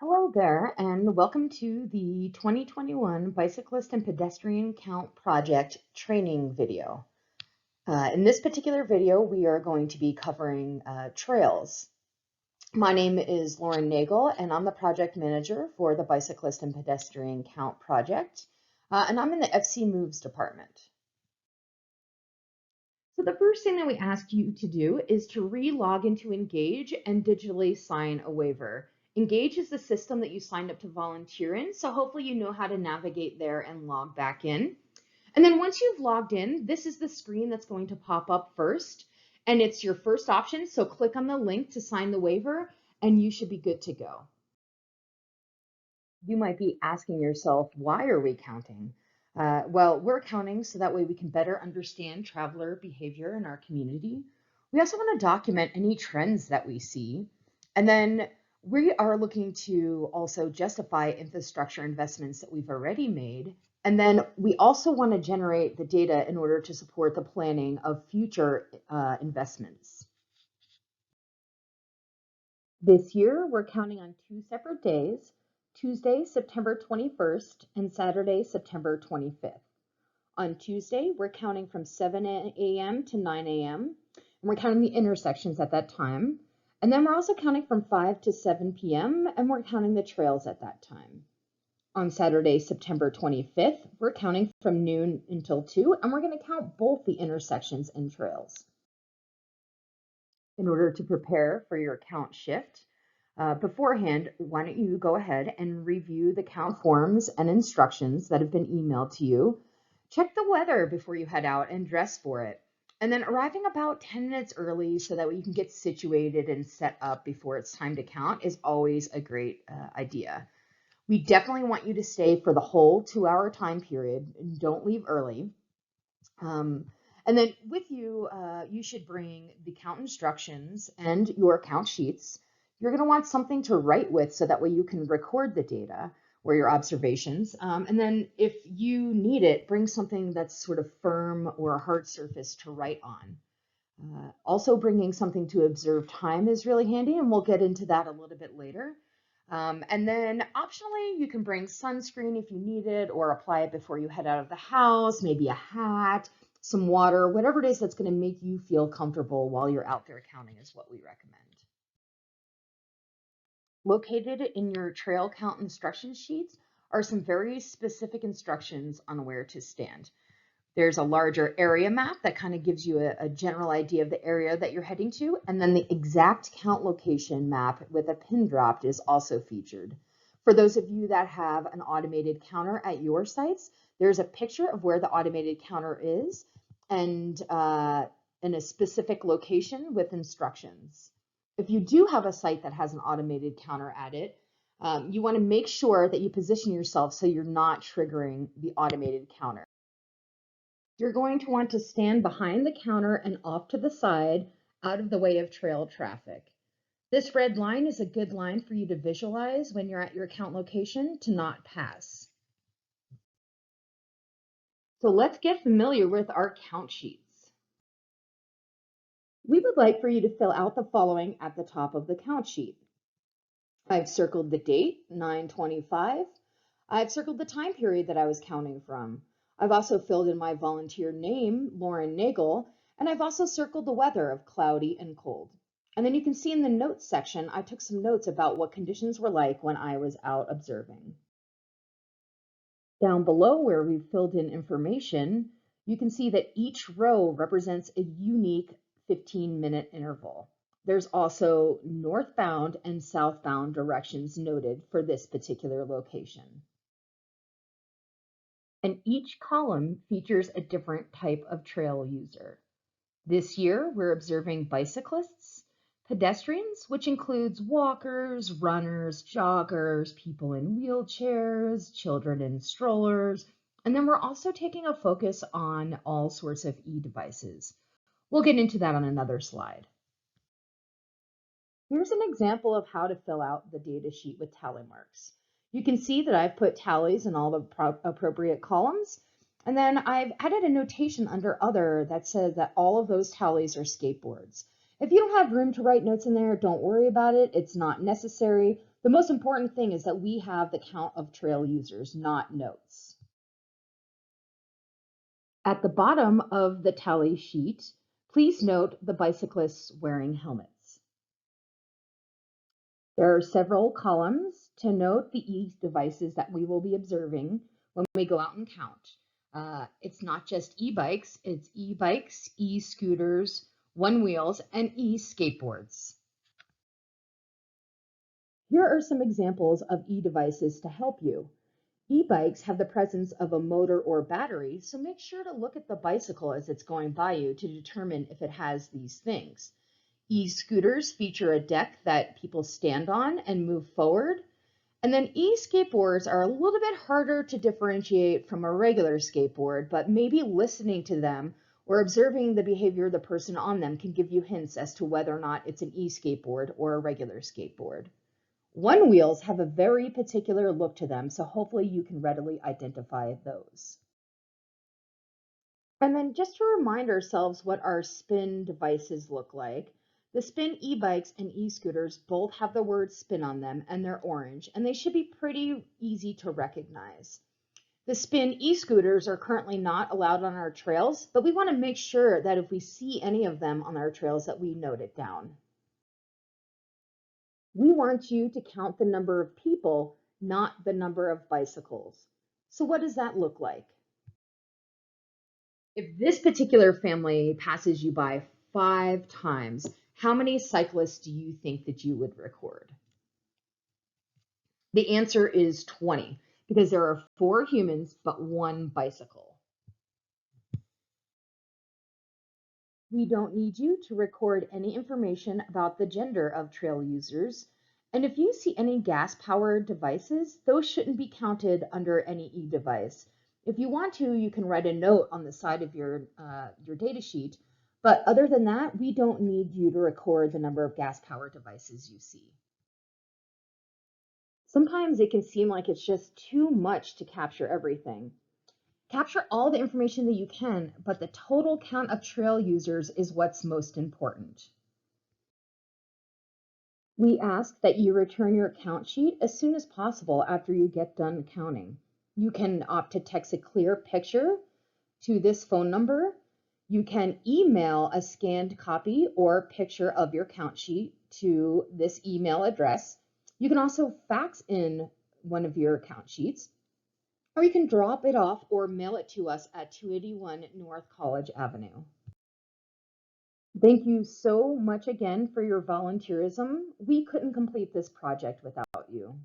Hello there, and welcome to the 2021 Bicyclist and Pedestrian Count Project training video. In this particular video, we are going to be covering trails. My name is Lauren Nagel, and I'm the project manager for the Bicyclist and Pedestrian Count Project, and I'm in the FC Moves department. So the first thing that we ask you to do is to re-log into Engage and digitally sign a waiver. Engage is the system that you signed up to volunteer in, so hopefully you know how to navigate there and log back in. And then once you've logged in, this is the screen that's going to pop up first, and it's your first option, so click on the link to sign the waiver, and you should be good to go. You might be asking yourself, why are we counting? Well, we're counting so that way we can better understand traveler behavior in our community. We also want to document any trends that we see. And then we are looking to also justify infrastructure investments that we've already made. And then we also want to generate the data in order to support the planning of future investments. This year, we're counting on two separate days, Tuesday, September 21st, and Saturday, September 25th. On Tuesday, we're counting from 7 a.m. to 9 a.m., and we're counting the intersections at that time. And then we're also counting from 5 to 7 p.m., and we're counting the trails at that time. On Saturday, September 25th, we're counting from noon until 2, and we're going to count both the intersections and trails. In order to prepare for your count shift, beforehand, why don't you go ahead and review the count forms and instructions that have been emailed to you. Check the weather before you head out and dress for it. And then arriving about 10 minutes early so that you can get situated and set up before it's time to count is always a great idea. We definitely want you to stay for the whole 2-hour time period and don't leave early. And then with you, you should bring the count instructions and your count sheets. You're going to want something to write with so that way you can record the data or your observations. And then if you need it, bring something that's sort of firm or a hard surface to write on. Also bringing something to observe time is really handy, and we'll get into that a little bit later. And then optionally, you can bring sunscreen if you need it or apply it before you head out of the house, maybe a hat, some water, whatever it is that's going to make you feel comfortable while you're out there counting is what we recommend. Located in your trail count instruction sheets are some very specific instructions on where to stand. There's a larger area map that kind of gives you a general idea of the area that you're heading to, and then the exact count location map with a pin dropped is also featured. For those of you that have an automated counter at your sites, there's a picture of where the automated counter is and in a specific location with instructions. If you do have a site that has an automated counter at it, you want to make sure that you position yourself so you're not triggering the automated counter. You're going to want to stand behind the counter and off to the side, out of the way of trail traffic. This red line is a good line for you to visualize when you're at your count location to not pass. So let's get familiar with our count sheets. We would like for you to fill out the following at the top of the count sheet. I've circled the date, 9/25. I've circled the time period that I was counting from. I've also filled in my volunteer name, Lauren Nagel, and I've also circled the weather of cloudy and cold. And then you can see in the notes section, I took some notes about what conditions were like when I was out observing. Down below where we've filled in information, you can see that each row represents a unique 15-minute interval. There's also northbound and southbound directions noted for this particular location. And each column features a different type of trail user. This year, we're observing bicyclists, pedestrians, which includes walkers, runners, joggers, people in wheelchairs, children in strollers, and then we're also taking a focus on all sorts of e-devices. We'll get into that on another slide. Here's an example of how to fill out the data sheet with tally marks. You can see that I've put tallies in all the appropriate columns, and then I've added a notation under other that says that all of those tallies are skateboards. If you don't have room to write notes in there, don't worry about it. It's not necessary. The most important thing is that we have the count of trail users, not notes. At the bottom of the tally sheet, please note the bicyclists wearing helmets. There are several columns to note the e-devices that we will be observing when we go out and count. It's not just e-bikes, it's e-bikes, e-scooters, one-wheels, and e-skateboards. Here are some examples of e-devices to help you. E-bikes have the presence of a motor or battery, so make sure to look at the bicycle as it's going by you to determine if it has these things. E-scooters feature a deck that people stand on and move forward. And then e-skateboards are a little bit harder to differentiate from a regular skateboard, but maybe listening to them or observing the behavior of the person on them can give you hints as to whether or not it's an e-skateboard or a regular skateboard. One wheels have a very particular look to them, so hopefully you can readily identify those. And then just to remind ourselves what our spin devices look like, the spin e-bikes and e-scooters both have the word spin on them and they're orange, and they should be pretty easy to recognize. The spin e-scooters are currently not allowed on our trails, but we want to make sure that if we see any of them on our trails that we note it down. We want you to count the number of people, not the number of bicycles. So what does that look like? If this particular family passes you by 5 times, how many cyclists do you think that you would record? The answer is 20 because there are 4 humans but 1 bicycle. We don't need you to record any information about the gender of trail users. And if you see any gas-powered devices, those shouldn't be counted under any e-device. If you want to, you can write a note on the side of your data sheet. But other than that, we don't need you to record the number of gas-powered devices you see. Sometimes it can seem like it's just too much to capture everything. Capture all the information that you can, but the total count of trail users is what's most important. We ask that you return your count sheet as soon as possible after you get done counting. You can opt to text a clear picture to this phone number. You can email a scanned copy or picture of your count sheet to this email address. You can also fax in one of your count sheets, or you can drop it off or mail it to us at 281 North College Avenue. Thank you so much again for your volunteerism. We couldn't complete this project without you.